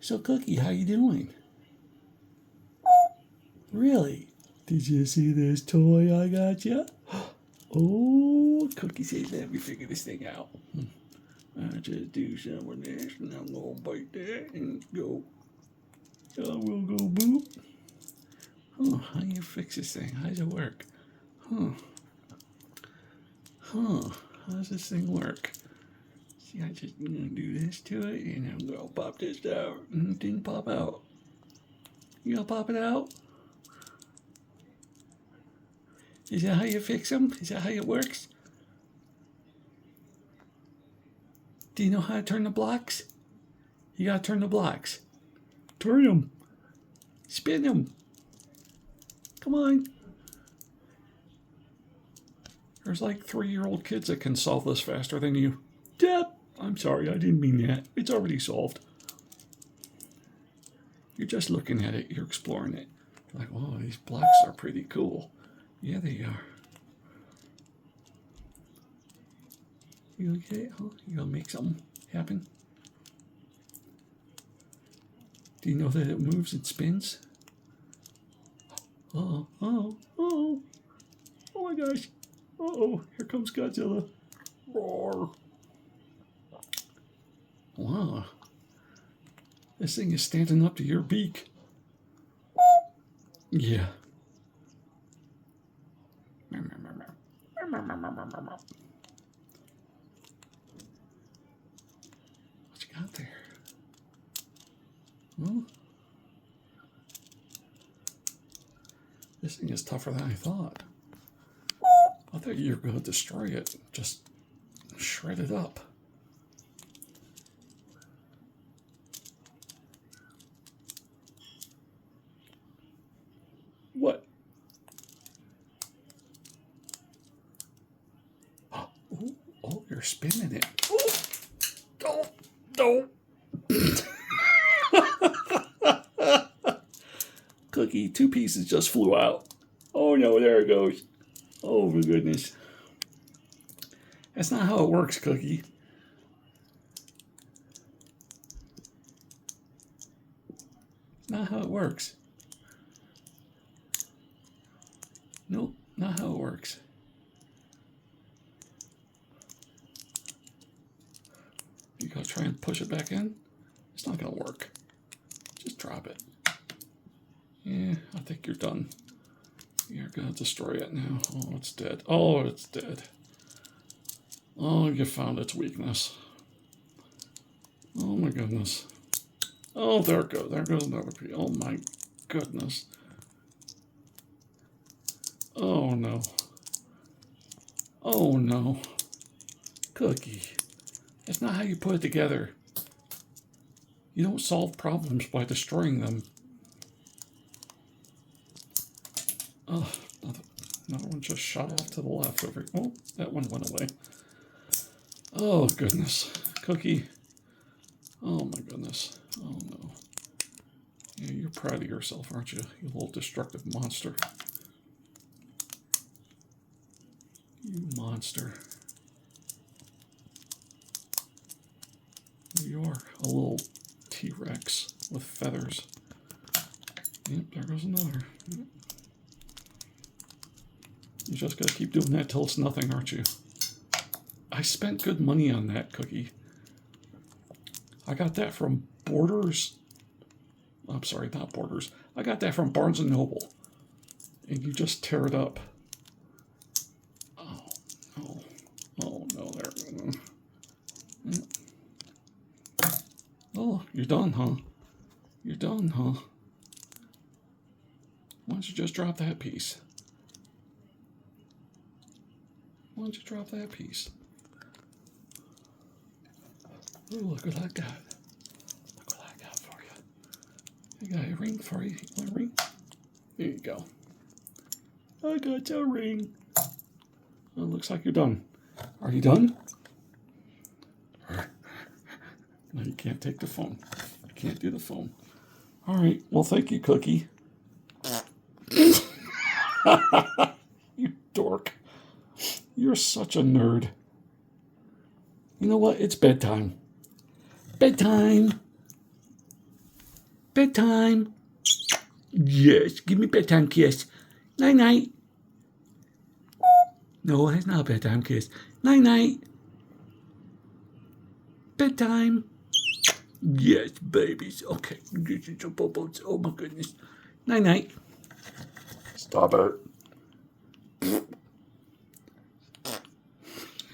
So, Cookie, how you doing? Really? Did you see this toy I got you? Oh, Cookie says, let me figure this thing out. I just do some of this, and I'm gonna bite that and go. We'll go boop. Huh, how do you fix this thing? How does it work? Huh. How does this thing work? See, I just gonna do this to it, and I'm gonna pop this out. And it didn't pop out. You gonna pop it out? Is that how you fix them? Is that how it works? Do you know how to turn the blocks? You gotta turn the blocks. Turn them. Spin them. Come on. There's like 3-year-old kids that can solve this faster than you. Deb, I'm sorry, I didn't mean that. It's already solved. You're just looking at it. You're exploring it. You're like, oh, these blocks are pretty cool. Yeah, they are. You gonna get it, huh? You gonna make something happen? Do you know that it moves and spins? Oh my gosh. Here comes Godzilla. Roar. Wow. This thing is standing up to your beak. Yeah. What you got there? Well, this thing is tougher than I thought. I thought you were going to destroy it. Just shred it up. What? Oh, you're spinning it. Oh, don't. Cookie, 2 pieces just flew out. Oh no, there it goes. Oh my goodness. That's not how it works, Cookie. Not how it works. Nope, not how it works. You gotta try and push it back in. It's not gonna work. Just drop it. Yeah, I think you're done. You're gonna destroy it now. Oh, it's dead. Oh, it's dead. Oh, you found its weakness. Oh my goodness. Oh, there it goes. There goes another piece. Oh my goodness. Oh no. Oh no. Cookie. That's not how you put it together. You don't solve problems by destroying them. Oh, another one just shot off to the left over. Oh, that one went away. Oh, goodness. Cookie. Oh, my goodness. Oh, no. Yeah, you're proud of yourself, aren't you? You little destructive monster. You monster. You are a little T-Rex with feathers. Yep, there goes another. Yep. You just gotta keep doing that till it's nothing, aren't you? I spent good money on that, Cookie. I got that from Borders. I'm sorry, not Borders. I got that from Barnes & Noble. And you just tear it up. Oh no, there. Oh, you're done, huh? You're done, huh? Why don't you just drop that piece? Why don't you drop that piece? Oh, look what I got. Look what I got for you. I got a ring for you. You want a ring? There you go. I got your ring. Oh, looks like you're done. Are you done? No, you can't take the phone. You can't do the phone. All right. Well, thank you, Cookie. You dork. You're such a nerd. You know what? It's bedtime. Bedtime. Bedtime. Yes, give me bedtime kiss. Night night. No, that's not a bedtime kiss. Night night. Bedtime. Yes, babies. Okay, this is a bubbles. Oh my goodness. Night night. Stop it.